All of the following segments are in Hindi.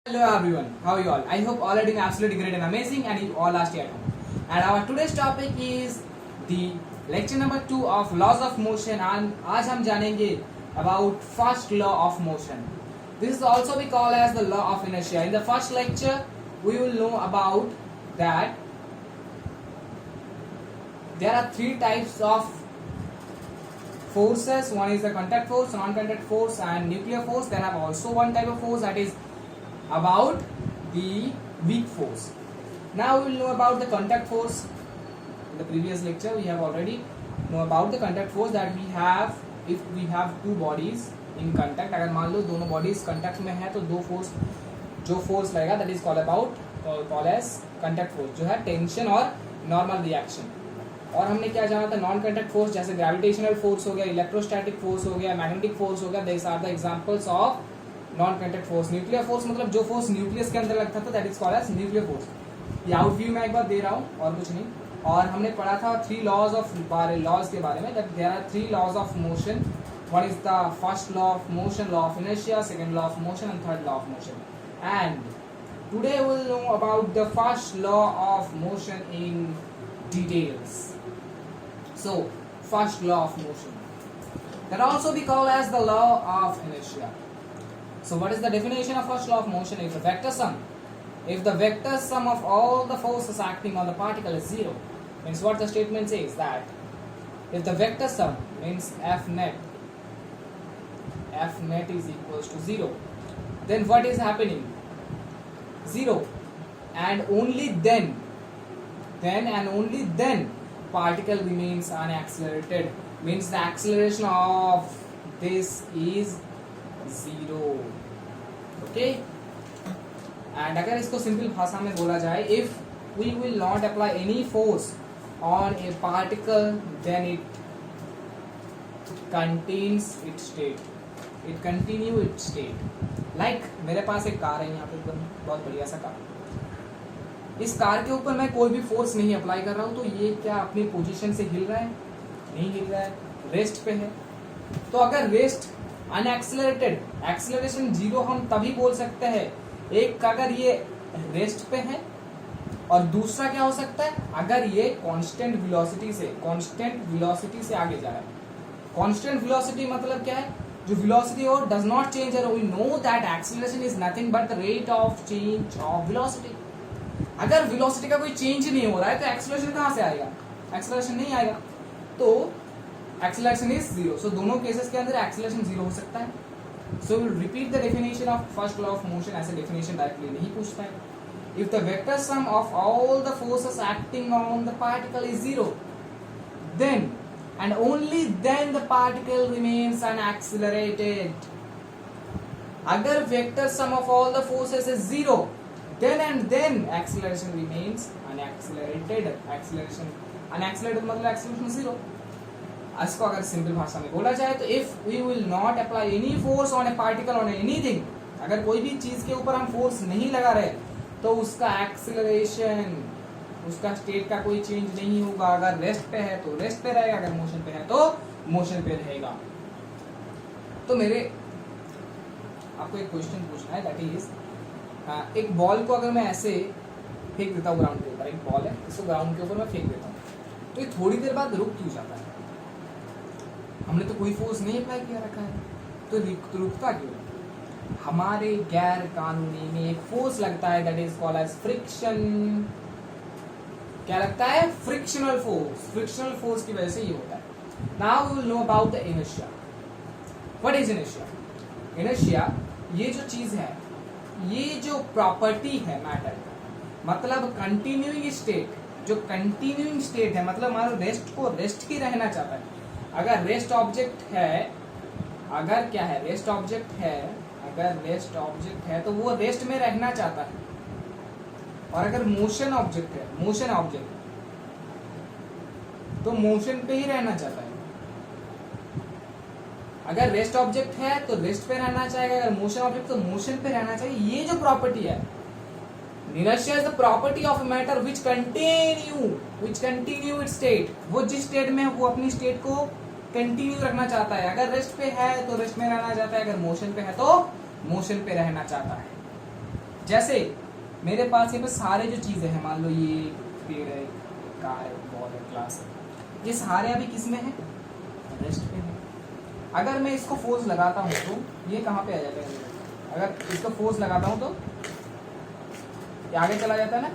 Hello everyone, how are you all? I hope all are doing absolutely great and amazing and you all are stay at home. And our today's topic is the lecture number 2 of laws of motion and आज हम जानेंगे about first law of motion. This is also we call as the law of inertia. In the first lecture we will know about that there are three types of forces. One is the contact force, non-contact force and nuclear force. Then I have also one type of force that is about the weak force. Now we will know about the contact force. In the previous lecture we have already know about the contact force that we have if we have two bodies in contact. अगर मान लो दोनों bodies contact में है तो दो force जो force लगेगा that is called as contact force जो है tension और normal reaction. और हमने क्या जाना था नॉन कंटैक्ट फोर्स जैसे ग्रेविटेशनल फोर्स हो गया, इलेक्ट्रोस्टैटिक फोर्स हो गया, मैग्नेटिक फोर्स हो गया. This are the examples of non contact force. Nuclear force मतलब जो फोर्स न्यूक्लियस के अंदर लगता था that is called as nuclear force. ये आउट व्यू मैं एक बार दे रहा हूँ और कुछ नहीं. और हमने पढ़ा था थ्री लॉज ऑफ लॉज के बारे में that there are three laws of motion. One is the first law of motion, law of inertia, second law of motion and third law of motion. And today we will know about the first law of motion in details. So, first law of motion can also be called as the law of inertia. So, what is the definition of first law of motion? If the vector sum of all the forces acting on the particle is zero, means what the statement says that if the vector sum means F net is equals to zero, then what is happening? Zero, and only then and only then particle remains unaccelerated, means the acceleration of this is zero. Okay, and अगर इसको सिंपल भाषा में बोला जाए, if we will not apply any force on a particle then it contains its state, it continue its state. Like मेरे पास एक कार है यहाँ पे एकदम बहुत बढ़िया सा कार. इस कार के ऊपर मैं कोई भी फोर्स नहीं अप्लाई कर रहा हूँ तो ये क्या अपनी पोजीशन से हिल रहा है? नहीं हिल रहा है, रेस्ट पे है. तो अगर रेस्ट अनएक्सेलरेटेड, एक्सेलरेशन जीरो हम तभी बोल सकते हैं एक अगर ये रेस्ट पे है, और दूसरा क्या हो सकता है अगर ये कांस्टेंट वेलोसिटी से आगे जा रहा है. कांस्टेंट वेलोसिटी मतलब क्या है? जो वेलोसिटी हो does not change. We know that acceleration is nothing but the rate of change of velocity. अगर वेलोसिटी का कोई चेंज नहीं हो रहा है तो एक्सेलरेशन कहां से आएगा? एक्सेलरेशन नहीं आएगा. तो एक्सेलरेशन इज जीरो. सो दोनों केसेस के अंदर एक्सेलरेशन जीरो हो सकता है. So will repeat the definition of first law of motion. ऐसे डेफिनेशन डायरेक्टली नहीं पूछता है. If the vector sum of all the forces acting on the particle is zero, then and only then the particle remains unaccelerated. अगर vector sum of all the forces is zero, then acceleration remains unaccelerated. Unaccelerated मतलब acceleration zero. इसको अगर सिंपल भाषा में बोला जाए तो if we will not apply any force on a particle on anything, अगर कोई भी चीज के ऊपर हम फोर्स नहीं लगा रहे तो उसका एक्सेलरेशन, उसका स्टेट का कोई चेंज नहीं होगा. अगर रेस्ट पे है तो रेस्ट पे रहेगा, अगर मोशन पे है तो मोशन पे रहेगा. तो मेरे आपको एक क्वेश्चन पूछना है दैट इज एक बॉल को अगर मैं ऐसे फेंक देता हूँ ग्राउंड के ऊपर, एक बॉल है इसको ग्राउंड के ऊपर मैं फेंक देता हूँ तो ये थोड़ी देर बाद रुक क्यों जाता है? हमने तो कोई फोर्स नहीं अप्लाई किया रखा है तो रुकता क्यों? हमारे गैर कानूनी में एक फोर्स लगता है that is called as friction. क्या लगता है? Frictional force. फ्रिक्शनल फोर्स की वजह से ये होता है. Now we will know about the inertia. What is inertia? Inertia ये जो चीज है, ये जो प्रॉपर्टी है मैटर का, मतलब कंटिन्यूइंग स्टेट. जो कंटिन्यूइंग स्टेट है मतलब हमारा रेस्ट को रेस्ट ही रहना चाहता है. अगर रेस्ट ऑब्जेक्ट है, अगर क्या है रेस्ट ऑब्जेक्ट है, अगर रेस्ट ऑब्जेक्ट है तो वो रेस्ट में रहना चाहता है. और अगर मोशन ऑब्जेक्ट है, मोशन ऑब्जेक्ट तो मोशन पे ही रहना चाहता है. अगर रेस्ट ऑब्जेक्ट है तो रेस्ट पे रहना चाहेगा, अगर मोशन ऑब्जेक्ट तो मोशन पे रहना चाहिए. ये जो प्रॉपर्टी है, inertia is the property of matter which continue its state. वो जिस स्टेट में वो अपनी स्टेट को कंटिन्यू रखना चाहता है. अगर रेस्ट पे है तो रेस्ट में रहना चाहता है, अगर मोशन पे है तो मोशन पे रहना चाहता है. जैसे मेरे पास यहाँ पे सारे जो चीज़ें हैं, मान लो ये पेड़ है, कार है, बॉल है, ग्लास है, ये सारे अभी किस में है? रेस्ट पे है। अगर मैं इसको फोर्स लगाता हूँ तो ये कहाँ पे आ जाता है? अगर इसको फोर्स लगाता हूँ तो ये आगे चला जाता है ना,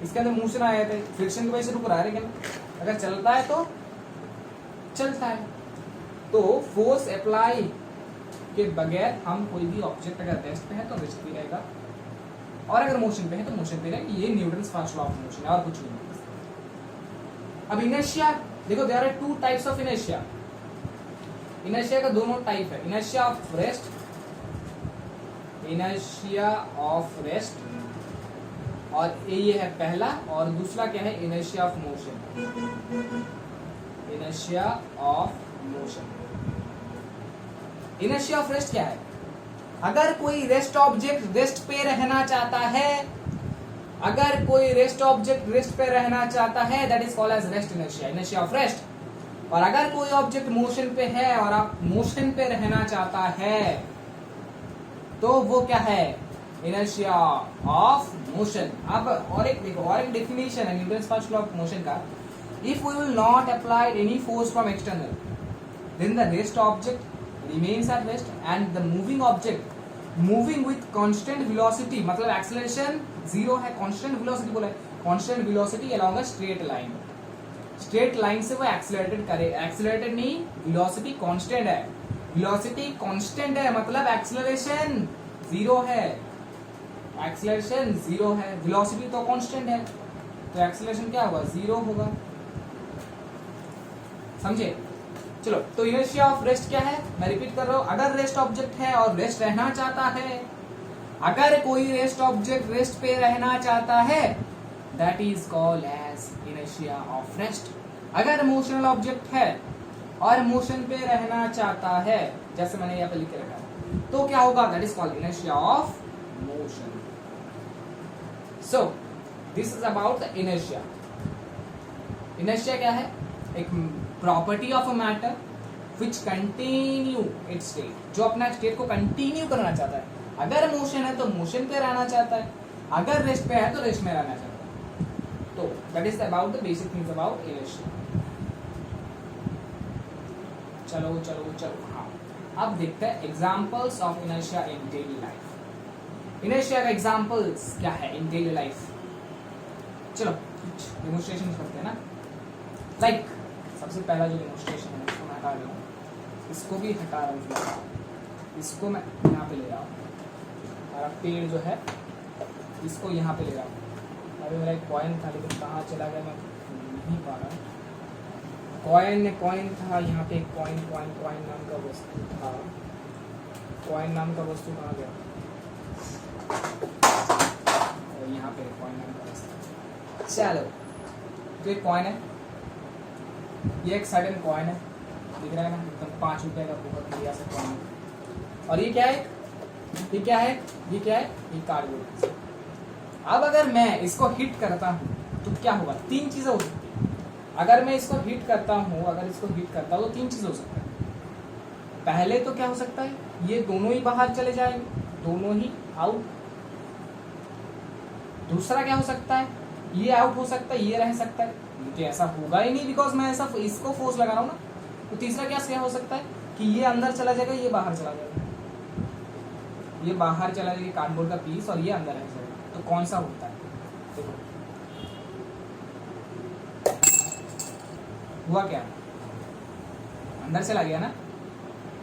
इसके अंदर मोशन आ जाता है, फ्रिक्शन की वजह से रुक रहा है, लेकिन अगर चलता है तो चलता है। तो फोर्स अप्लाई के बगैर हम कोई भी ऑब्जेक्ट अगर रेस्ट पे है तो रेस्ट पे रहेगा, और अगर मोशन पे है तो मोशन पे रहेगा। ये Newton's first law of motion है और कुछ नहीं। अब इनर्शिया देखो, there are two types of inertia. Inertia का दोनों टाइप है, inertia of rest, inertia of rest, और ये है पहला, और दूसरा क्या है? Inertia of motion, inertia of motion. Inertia of rest क्या है? अगर कोई रेस्ट ऑब्जेक्ट रेस्ट पे रहना चाहता है, अगर कोई रेस्ट ऑब्जेक्ट रेस्ट पे रहना चाहता है, that is called as rest inertia, inertia of rest. और अगर कोई ऑब्जेक्ट मोशन पे है और आप मोशन पे रहना चाहता है तो वो क्या है? Inertia of motion. अब और एक देखो, और एक डेफिनेशन है Newton's first law of motion का, if we will not apply any force from external, then the rest object remains at rest and the moving object moving with constant velocity, मतलब एक्सेलरेशन जीरो है, कांस्टेंट वेलोसिटी बोला है, constant velocity along a straight line, straight line से वो एक्सेलरेटेड करे, एक्सेलरेटेड नहीं, वेलोसिटी कांस्टेंट है, वेलोसिटी कांस्टेंट है मतलब एक्सेलरेशन जीरो है, एक्सेलरेशन जीरो है, वेलोसिटी तो कांस्टेंट है, तो एक्सेलरेशन क्या होगा? जीरो होगा। समझे? चलो, तो इनर्शिया ऑफ रेस्ट क्या है? मैं रिपीट कर रहा हूं, अगर रेस्ट ऑब्जेक्ट है और रेस्ट रहना चाहता है, अगर कोई रेस्ट ऑब्जेक्ट रेस्ट पे रहना चाहता है, that is called as inertia of rest. अगर मोशनल ऑब्जेक्ट है और मोशन पे रहना चाहता है, जैसे मैंने यहाँ पे लिख के रखा है, तो क्या होगा? That is called inertia of motion. So this is about the inertia. Inertia क्या है? एक property of a matter which continue its state, जो अपना स्टेट को कंटिन्यू करना चाहता है। अगर मोशन है तो मोशन पे रहना चाहता है, अगर रेस्ट पे है तो रेस्ट में रहना चाहता है। तो that is about the basic things about inertia. चलो चलो चलो, हाँ, अब देखते हैं examples of inertia in daily life. Inertia का एग्जांपल्स क्या है इन डेली लाइफ? चलो डेमोन्स्ट्रेशन करते हैं ना। लाइक सबसे पहला जो डेमोन्स्ट्रेशन है उसको मैं हटा रहा हूँ, इसको भी हटा रहा हूँ, इसको मैं यहाँ पे ले रहा हूँ, हमारा पेड़ जो है इसको यहाँ पे ले रहा हूँ। अभी मेरा एक कॉइन था लेकिन कहाँ चला गया मैं नहीं पा रहा हूँ। कॉइन था यहाँ पे, कॉइन नाम का वस्तु था, कॉइन नाम का वस्तु कहाँ गया? यहाँ पे कॉइन नाम का वस्तु। चलो, तो एक कॉइन है, ये एक सडन कॉइन है, दिख रहा है ना, एकदम 5 रुपए का बहुत बढ़िया सा कॉइन है। और ये क्या है? ये क्या है? ये क्या है? ये कार्डबोर्ड। अब अगर मैं इसको हिट करता हूँ तो क्या होगा? 3 चीजें हो सकती है। अगर मैं इसको हिट करता हूँ, अगर इसको हिट करता हूँ तो 3 चीजें हो सकता है। पहले तो क्या हो सकता है? ये दोनों ही बाहर चले जाएंगे, दोनों ही आउट। दूसरा क्या हो सकता है? ये आउट हो सकता है, ये रह सकता है, तो ऐसा होगा ही नहीं बिकॉज मैं ऐसा इसको फोर्स लगा रहा हूँ ना। तो तीसरा क्या हो सकता है कि ये अंदर चला जाएगा, ये बाहर चला जाएगा, ये बाहर चला जाएगा कार्डबोर्ड का पीस, और ये अंदर रह जाएगा। तो कौन सा होता है? देखो हुआ क्या, अंदर चला गया ना,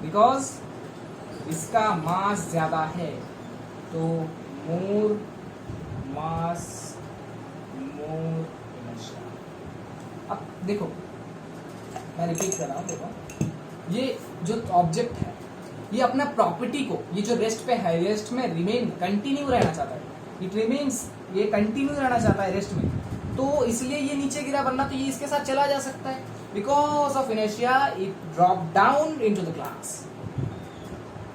बिकॉज इसका मास ज्यादा है, तो मोर मास मोर इनर्शिया। अब देखो मैं रिपीट कर रहा हूँ, देखो ये जो ऑब्जेक्ट है ये अपना प्रॉपर्टी को, ये जो रेस्ट पे है, रेस्ट में रिमेन कंटिन्यू रहना चाहता है, इट रिमेन्स, ये कंटिन्यू रहना चाहता है रेस्ट में, तो इसलिए ये नीचे गिरा, वरना तो ये इसके साथ चला जा सकता है। Because of inertia it drop down into the glass.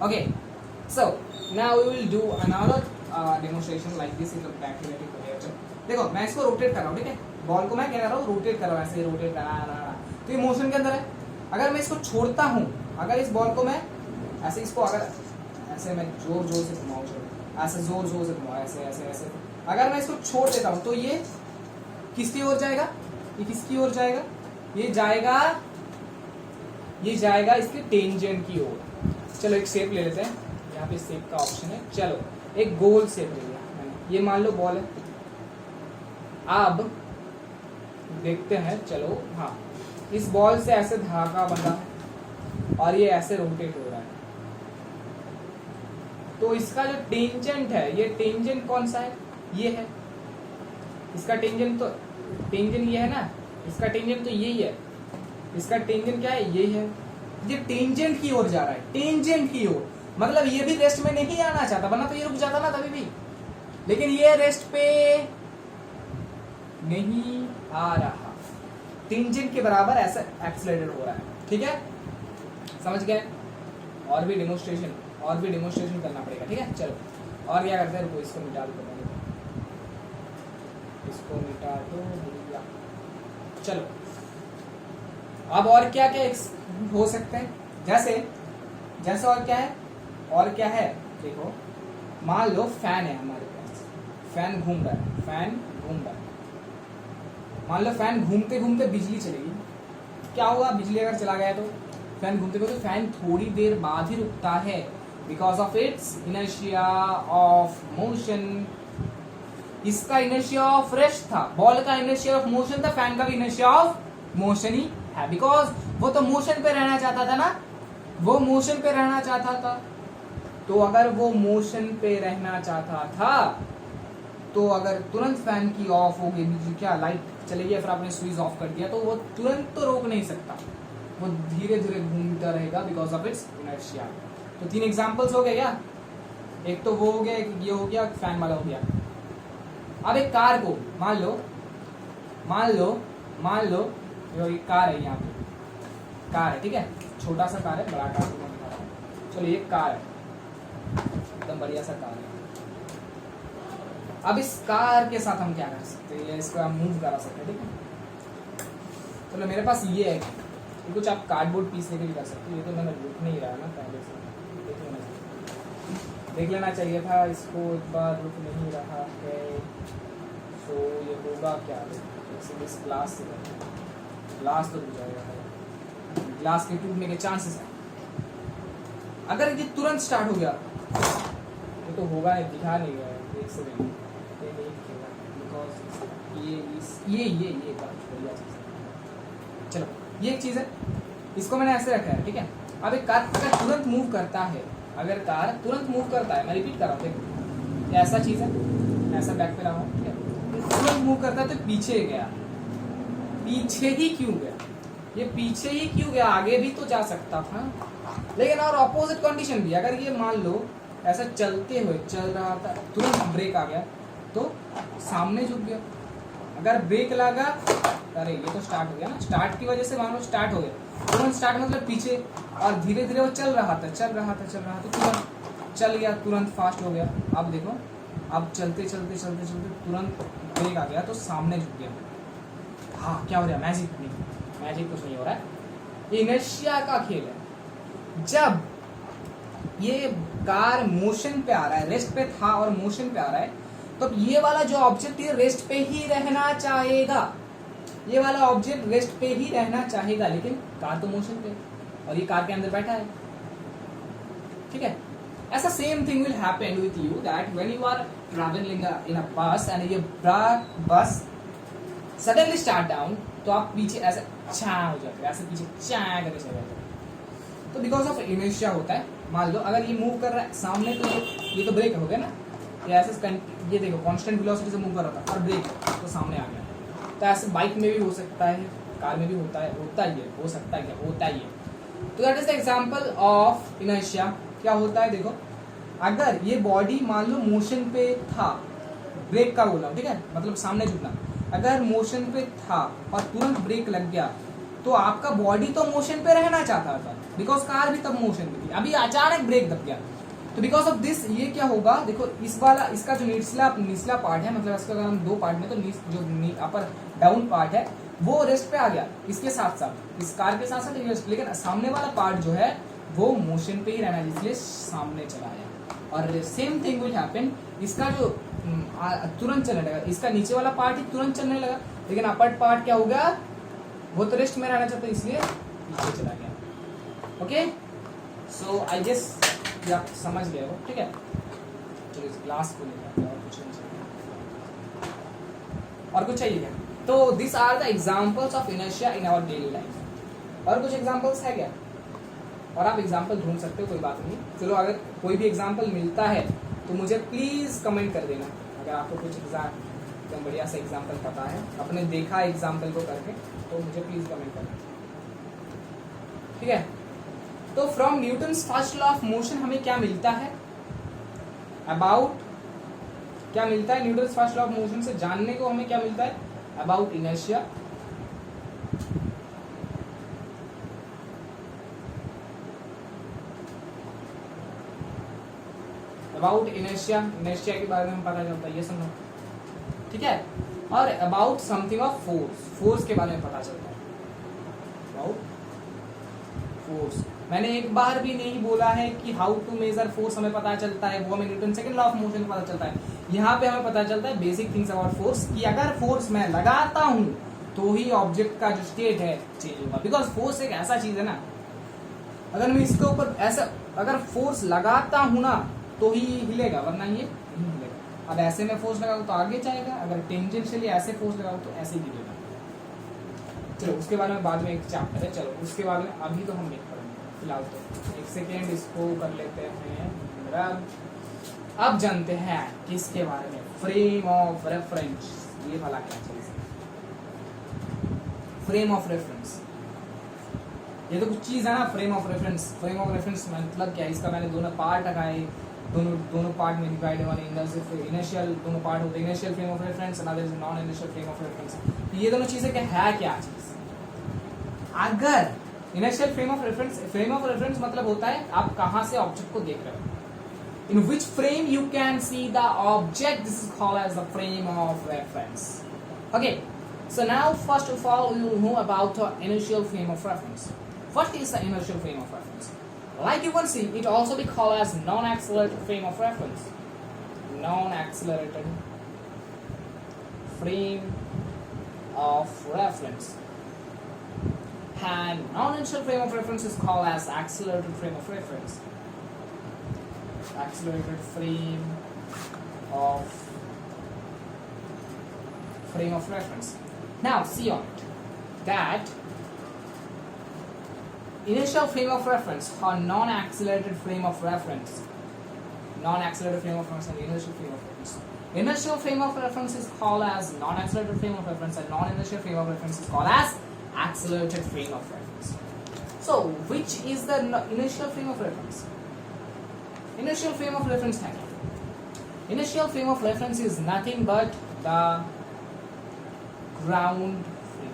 Okay, so now we will do another demonstration like this in bacteria. देखो मैं इसको रोटेट कर रहा हूँ, ठीक है, बॉल को मैं क्या कर रहा हूँ? रोटेट कर रहा हूँ, ऐसे रोटेट कर रहा, तो ये मोशन के अंदर है। अगर मैं इसको छोड़ता हूँ, अगर इस बॉल को मैं ऐसे, इसको अगर ऐसे मैं जोर जोर से घुमाऊँ, ऐसे जोर जोर से घुमाओ, ऐसे ऐसे ऐसे। अगर मैं इसको छोड़ देता हूँ तो ये किसकी ओर जाएगा, ये किसकी ओर जाएगा, ये जाएगा इसके टेंजेंट की ओर। चलो एक शेप ले लेते हैं, यहाँ पे शेप का ऑप्शन है। चलो एक गोल शेप ले लिया मैंने, ये मान लो बॉल है। अब देखते हैं, चलो हाँ, इस बॉल से ऐसे धागा बंधा है और ये ऐसे रोटेट हो रहा है। तो इसका जो टेंजेंट है, ये टेंजेंट कौन सा है, ये है। इसका टेंजेंट तो टेंजेंट ये है ना, इसका टेंजेंट तो यही है। इसका टेंजेंट क्या है, यही है। ये टेंजेंट की ओर जा रहा है, टेंजेंट की ओर। मतलब ये भी रेस्ट में नहीं आना चाहता, वरना तो ये रुक जाता ना तभी भी, लेकिन ये रेस्ट पे नहीं आ रहा। टेंजेंट के बराबर ऐसा एक्सेलरेटेड हो रहा है। ठीक है, समझ गए। और भी डेमोन्स्ट्रेशन करना पड़ेगा। ठीक है, चलो और क्या करते हैं, रुको इसको मिटा दो, इसको मिटा दो भैया। चलो अब और क्या क्या हो सकते हैं, जैसे और क्या है, देखो मान लो फैन है हमारे पास, फैन घूम रहा है। मान लो फैन घूमते घूमते बिजली चलेगी, क्या होगा, बिजली अगर चला गया तो फैन घूमते घूमते फैन थोड़ी देर बाद ही रुकता है, because of its inertia of motion. इसका इनर्शिया ऑफ रेस्ट था, बॉल का इनर्शिया ऑफ मोशन था, फैन का भी इनर्शिया ऑफ मोशन ही है, बिकॉज वो तो मोशन पे रहना चाहता था ना, वो मोशन पे रहना चाहता था। तो अगर वो मोशन पे रहना चाहता था तो अगर तुरंत फैन की ऑफ हो गई बिजली, क्या लाइट चली गई, फिर आपने स्विच ऑफ कर दिया, तो वो तुरंत तो रोक नहीं सकता, वो धीरे धीरे घूमता रहेगा बिकॉज ऑफ इट्स इनर्शिया। तो 3 एग्जांपल्स हो गए क्या, एक तो वो हो गया, एक ये हो गया, फैन वाला हो गया। अब एक कार को मान लो ये कार है, यहाँ पे कार है, ठीक है, छोटा सा कार है, बड़ा कार को मैं दिखा रहा हूँ। चलो ये कार है, एकदम बढ़िया सा कार है। अब इस कार के साथ हम क्या कर सकते हैं, इसको हम मूव करा सकते हैं। ठीक है, चलो मेरे पास ये है, कुछ आप कार्डबोर्ड पीस लेके भी कर सकते हो। ये तो मैंने रुक नहीं रहा ना पहले से, देख लेना चाहिए था इसको, एक बार रुक नहीं रहा है। सो ये होगा क्या, जैसे इस ग्लास से ग्लास तो रुक जाएगा, ग्लास के टूटने के चांसेस हैं। अगर ये तुरंत स्टार्ट हो गया, ये तो होगा नहीं, दिखा नहीं गया, एक सेकंड ये बढ़िया चीज है। चलो ये एक चीज है, इसको मैंने ऐसे रखा है। ठीक है, अब एक कार अगर तुरंत मूव करता है, अगर कार तुरंत मूव करता है, मैं रिपीट कर रहा हूँ, ये ऐसा चीज है, ऐसा बैक पे रहा हूँ, ठीक है, तुरंत मूव करता है तो पीछे गया, पीछे ही क्यों गया, ये पीछे ही क्यों गया, आगे भी तो जा सकता था। लेकिन और अपोजिट कंडीशन भी, अगर ये मान लो ऐसा चलते हुए चल रहा था, तुरंत ब्रेक आ गया तो सामने झुक गया। अगर ब्रेक लगा, अरे ये तो स्टार्ट हो गया ना, स्टार्ट की वजह से मान लो स्टार्ट हो गया, तुरंत स्टार्ट मतलब पीछे, और धीरे धीरे वो चल रहा था तो तुरंत चल गया, तुरंत फास्ट हो गया। अब देखो, अब चलते तुरंत ब्रेक आ गया तो सामने झुक गया। हाँ क्या हो रहा है, मैजिक कुछ नहीं हो रहा है, ये इनर्शिया का खेल है। जब ये कार मोशन पे आ रहा है, रेस्ट पे था और मोशन पे आ रहा है, तो ये वाला जो ऑब्जेक्ट है रेस्ट पे ही रहना चाहेगा, ये वाला ऑब्जेक्ट रेस्ट पे ही रहना चाहेगा, लेकिन कार तो मोशन पे और ये कार के अंदर बैठा है। ठीक है, ऐसा same thing will happen with you, that when you are travelling in a bus and ये बस सडनली स्टार्ट डाउन, तो आप पीछे ऐसे छा हो जाते, ऐसे पीछे चा करके चले जाते। तो बिकॉज ऑफ इनर्शिया होता है। मान लो अगर ये मूव कर रहा है सामने, तो ये तो ब्रेक हो गया ना, ये ऐसे ये देखो कांस्टेंट वेलोसिटी से मूव कर रहा था और ब्रेक तो सामने आ गया। तो ऐसे बाइक में भी हो सकता है, कार में भी होता है, होता ही है। तो that is the example of inertia. क्या होता है देखो, अगर ये बॉडी मान लो मोशन पे था, ब्रेक का बोला, ठीक है, मतलब सामने झुकना, अगर मोशन पे था और तुरंत ब्रेक लग गया, तो आपका बॉडी तो मोशन पे रहना चाहता था, बिकॉज कार भी तब मोशन पे थी, अभी अचानक ब्रेक दब गया। तो बिकॉज ऑफ दिस ये क्या होगा, देखो इस वाला, इसका जो निचला पार्ट है, मतलब इसका अगर हम 2 पार्ट में, तो जो अपर डाउन पार्ट है वो रेस्ट पे आ गया, इसके साथ साथ, इस कार के साथ साथ रेस्ट, लेकिन सामने वाला पार्ट जो है वो मोशन पे ही रहना, इसलिए सामने चला आया। और सेम थिंग विल हैपन, इसका जो तुरंत चलने लगा, इसका नीचे वाला पार्ट ही तुरंत चलने लगा, लेकिन अपर पार्ट क्या होगा, वो तो रेस्ट में रहना चाहता है इसलिए पीछे चला गया। ओके, सो आई गेस आप समझ गए हो, ठीक है। तो इस ग्लास को लेकर और कुछ नहीं चाहिए, और कुछ चाहिए क्या? तो this are the examples of inertia in our daily life. और कुछ एग्जाम्पल्स है क्या? और आप एग्जाम्पल ढूंढ सकते हो, कोई बात नहीं। चलो अगर कोई भी एग्जाम्पल मिलता है तो मुझे प्लीज कमेंट कर देना, अगर आपको कुछ एकदम बढ़िया सा एग्जाम्पल पता है, अपने देखा एग्जाम्पल को करके, तो मुझे प्लीज कमेंट करना, ठीक है। तो from Newton's first law of motion हमें क्या मिलता है, अबाउट क्या मिलता है, Newton's first law of motion से जानने को हमें क्या मिलता है, about inertia, about inertia, inertia के बारे में पता चलता है, ये सुनो, ठीक है। और about something of force, force के बारे में पता चलता है, अबाउट फोर्स। मैंने एक बार भी नहीं बोला है कि हाउ टू मेजर फोर्स हमें पता चलता है, वो हमें Newton second law of motion में पता चलता है। यहाँ पे हमें पता चलता है बेसिक थिंग्स अबाउट फोर्स, कि अगर फोर्स मैं लगाता हूँ तो ही ऑब्जेक्ट का जो स्टेट है चेंज होगा, बिकॉज फोर्स एक ऐसा चीज है ना, अगर मैं इसके ऊपर ऐसा अगर फोर्स लगाता हूँ ना तो ही हिलेगा, वरना ये नहीं हिलेगा। अब ऐसे में फोर्स लगाऊं तो आगे जाएगा, अगर टेंजेंशियली ऐसे फोर्स लगाऊं तो ऐसे ही हिलेगा। चलो उसके बारे में बाद में एक चैप्टर है, चलो उसके बारे में अभी तो हम नहीं पढ़ेंगे, फिलहाल तो एक सेकेंड इसको कर लेते हैं। अब जानते हैं किसके बारे में, फ्रेम ऑफ रेफरेंस। ये वाला क्या चीज है, फ्रेम ऑफ रेफरेंस, ये तो कुछ चीज है ना, frame of reference. Frame of reference मतलब क्या है, इसका मैंने दोनों पार्ट लगाए, दोनों पार्ट में डिवाइड है, इनिशियल दोनों पार्ट होते हैं, initial frame of reference, another is non initial frame of reference. ये दोनों चीजें क्या है, क्या चीज, अगर इनिशियल फ्रेम ऑफ रेफरेंस मतलब होता है आप कहां से ऑब्जेक्ट को देख रहे हो, in which frame you can see the object, this is called as the frame of reference. Okay, so now first of all we will know about the initial frame of reference. What is the inertial frame of reference? Like you can see, it also be called as non-accelerated frame of reference. Non-accelerated frame of reference. And non-inertial frame of reference is called as accelerated frame of reference. Accelerated frame of reference. Now see on it that initial frame of reference or non-accelerated frame of reference, non-accelerated frame of reference and inertial frame of reference. Inertial frame of reference is called as non-accelerated frame of reference and non-inertial frame of reference is called as accelerated frame of reference. So which is the inertial frame of reference? Inertial frame of reference है क्या? Inertial frame of reference is nothing but the ground frame.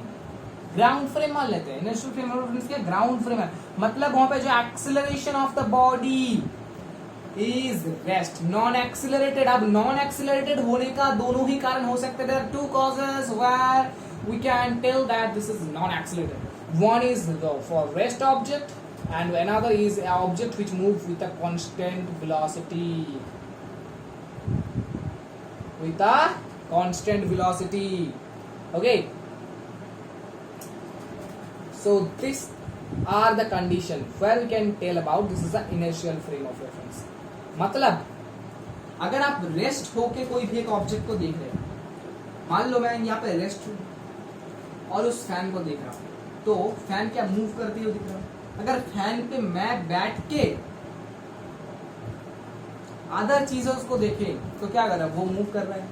Ground frame मान लेते हैं, इनर्शियल फ्रेम ऑफ रेफरेंस क्या, ग्राउंड फ्रेम है, मतलब वहां पे जो acceleration of the body is rest, non accelerated. अब नॉन एक्सेलरेटेड होने का दोनों ही कारण हो सकते हैं, there are two causes where we can tell that this is non accelerated. One is for rest object and another is an object which moves with a constant velocity, with a constant velocity. Okay, so these are the condition where we can tell about this is the inertial frame of reference. मतलब अगर आप रेस्ट होके कोई भी एक ऑब्जेक्ट को देख रहे हैं, मान लो मैं यहाँ पे रेस्ट हूँ और उस फैन को देख रहा हूँ, तो फैन क्या मूव करती हुई दिख रहा है। अगर फैन पे मैं बैठ के अदर चीजों को देखे तो क्या कर रहा है, वो मूव कर रहा है।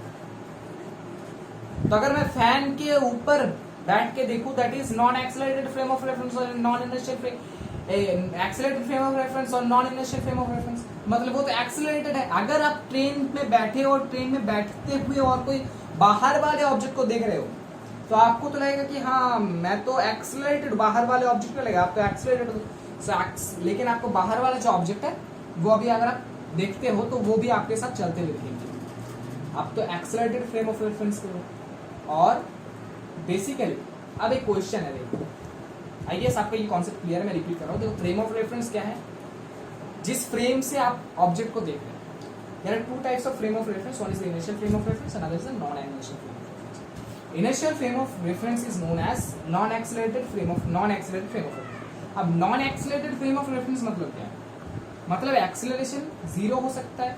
तो अगर मैं फैन के ऊपर बैठ के देखूं, that is non accelerated frame of reference और non inertial frame, accelerated frame of reference और non inertial frame of reference, मतलब वो तो एक्सेलरेटेड है। अगर आप ट्रेन में बैठे और ट्रेन में बैठते हुए और कोई बाहर वाले ऑब्जेक्ट को देख रहे हो, तो आपको तो लगेगा कि हाँ मैं तो एक्सेलरेटेड, बाहर वाले ऑब्जेक्ट पे लगेगा आप तो एक्सेलरेटेड हो, लेकिन आपको बाहर वाला जो ऑब्जेक्ट है वो अभी अगर आप देखते हो तो वो भी आपके साथ चलते हुए दिखेंगे। आप तो एक्सेलरेटेड फ्रेम ऑफ रेफरेंस पे हो। और बेसिकली अब एक क्वेश्चन है, देखो आई गेस आपका ये कॉन्सेप्ट क्लियर है, मैं रिपीट कर रहा हूँ। देखो फ्रेम ऑफ रेफरेंस क्या है, जिस फ्रेम से आप ऑब्जेक्ट को देख रहे हैं, There are two types of frame of reference. One is the inertial frame of reference, another is the non-inertial frame of reference. Inertial frame of reference is known as non-accelerated frame of reference. अब non-accelerated frame of reference मतलब क्या है? मतलब एक्सेलरेशन जीरो हो सकता है,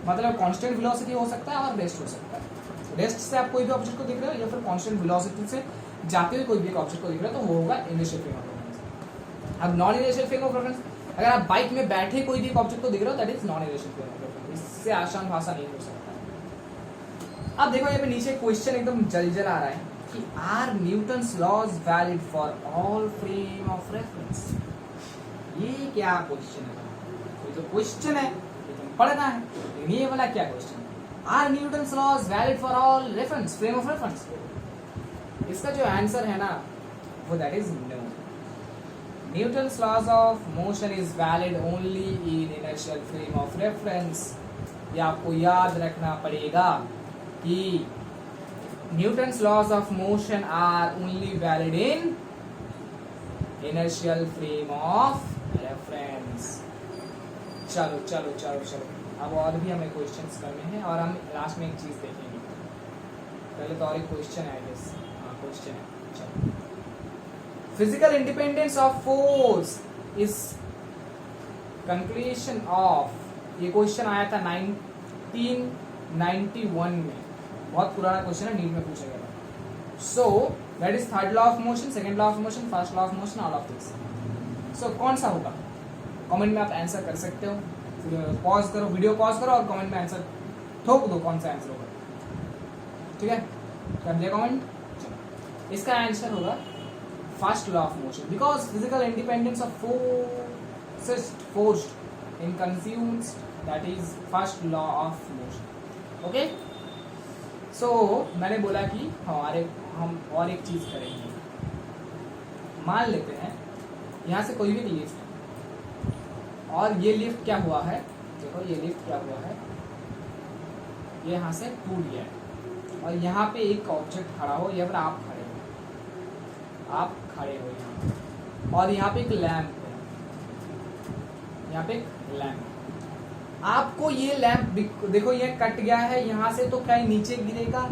मतलब कांस्टेंट वेलोसिटी हो सकता है और रेस्ट हो सकता है। रेस्ट से आप कोई भी ऑब्जेक्ट को देख रहे हो या फिर कांस्टेंट वेलोसिटी से जाते हुए कोई भी एक ऑब्जेक्ट को देख रहे हो तो वो होगा इनिशियल फ्रेम ऑफ रेफरेंस। अब non initial frame of reference, अगर आप बाइक में बैठे कोई भी एक ऑब्जेक्ट को देख रहे हो that is non initial frame of reference. इससे आसान भाषा नहीं हो सकता। अब देखो यहाँ पे नीचे क्वेश्चन एकदम जलजल आ रहा है कि are Newton's laws valid for all frame of reference. ये क्या क्वेश्चन है? ये तो क्वेश्चन है, ये तुम पढ़ना है, लेकिन ये वाला क्या क्वेश्चन है? Are Newton's laws valid for all reference frame of reference. इसका जो आंसर है ना वो that is no. Newton's laws of motion is valid only in inertial frame of reference. ये आपको याद रखना पड़ेगा कि Newton's laws of motion are only valid in inertial frame of reference. चलो चलो चलो चलो, अब और भी हमें क्वेश्चंस करने हैं और हम लास्ट में एक चीज देखेंगे। पहले तो और एक क्वेश्चन है, क्वेश्चन है। चलो, physical independence of force is conclusion of, ये क्वेश्चन आया था 1991 में, बहुत पुराना क्वेश्चन है, नीट में पूछा गया था। So that is third law of motion, second law of motion, first law of motion, all of this. So कौन सा होगा? कमेंट में आप आंसर कर सकते हो, पॉज करो, वीडियो पॉज करो और कमेंट में आंसर ठोक दो कौन सा आंसर होगा। ठीक है, कर दिया कमेंट। इसका आंसर होगा first law of motion, because physical independence of force in consumes, that is first law of motion. Okay, so मैंने बोला कि हम और एक चीज करेंगे। मान लेते हैं यहाँ से कोई भी लिफ्ट, और ये लिफ्ट क्या हुआ है, देखो ये लिफ्ट क्या हुआ है, ये यहाँ से टूट गया है और यहाँ पे एक ऑब्जेक्ट खड़ा हो या फिर आप खड़े हो यहाँ, और यहाँ पे एक लैंप है, यहाँ पे एक लैंप। आपको ये लैंप देखो ये कट गया है यहाँ से, तो क्या नीचे गिरेगा?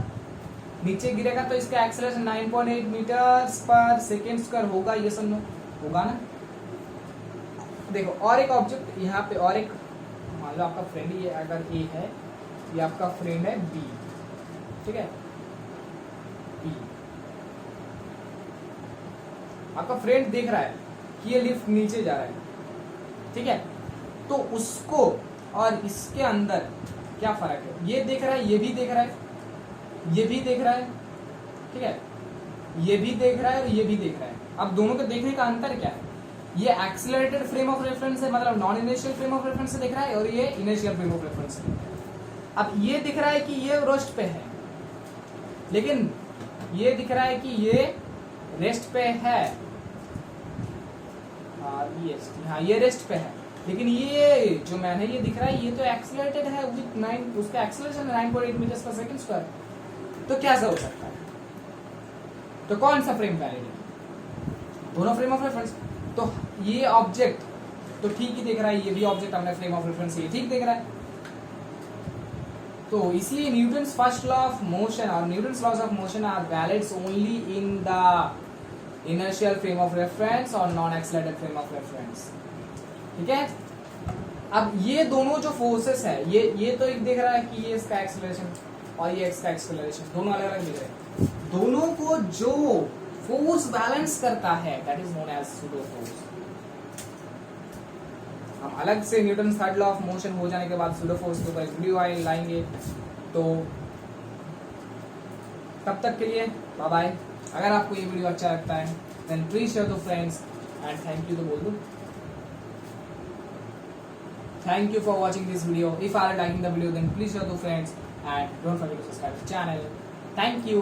नीचे गिरेगा तो इसका एक्सेलरेशन 9.8 मीटर्स पर सेकेंड स्क्वायर होगा, ये सब होगा ना। देखो और एक ऑब्जेक्ट यहाँ पे, और एक मान लो आपका फ्रेंड ये अगर ए है, ये आपका फ्रेंड है बी, ठीक है, बी। आपका फ्रेंड देख रहा है कि ये लिफ्ट नीचे जा रहा है, ठीक है, तो उसको और इसके अंदर क्या फर्क है? ये देख रहा है, ये भी देख रहा है, ये भी देख रहा है, ठीक है, ये भी देख रहा है और ये भी देख रहा है। अब दोनों के देखने का अंतर क्या है? ये एक्सेलरेटेड फ्रेम ऑफ रेफरेंस है, मतलब non initial frame of reference से देख रहा है, और ये इनिशियल फ्रेम ऑफ रेफरेंस से। अब ये दिख रहा है कि ये रेस्ट पे है, लेकिन ये दिख रहा है कि ये रेस्ट पे है, हाँ ये रेस्ट पे है, लेकिन ये जो मैन है ये दिख रहा है ये तो एक्सेलरेटेड है विद 9, उसका एक्सेलरेशन 9.8 मीटर्स पर सेकंड स्क्वायर। तो क्या हो सकता है? तो कौन सा फ्रेम वैलिड है? दोनों फ्रेम ऑफ रेफरेंस। तो ये ऑब्जेक्ट तो ठीक ही देख रहा है, ये भी ऑब्जेक्ट हमने फ्रेम ऑफ रेफरेंस ये ठीक देख रहा है। तो इसलिए Newton's first law of motion और Newton's laws of motion are valid only in the inertial frame of reference और non accelerated frame of reference. ठीक है, अब ये दोनों जो फोर्सेस है, ये तो एक देख रहा है कि ये इसका एक्सेलरेशन और ये इसका एक्सेलरेशन दोनों अलग अलग दिख रहे हैं। दोनों को जो फोर्स बैलेंस करता है that is known as pseudo force. हम अलग से Newton third law of motion हो जाने के बाद सूडो फोर्स के ऊपर वीडियो लाएंगे। तो तब तक के लिए बाय बाय। अगर आपको ये वीडियो अच्छा लगता है then please share to friends and thank you तो बोल दो। Thank you for watching this video. If you are liking the video then please share to friends and don't forget to subscribe to the channel. Thank you.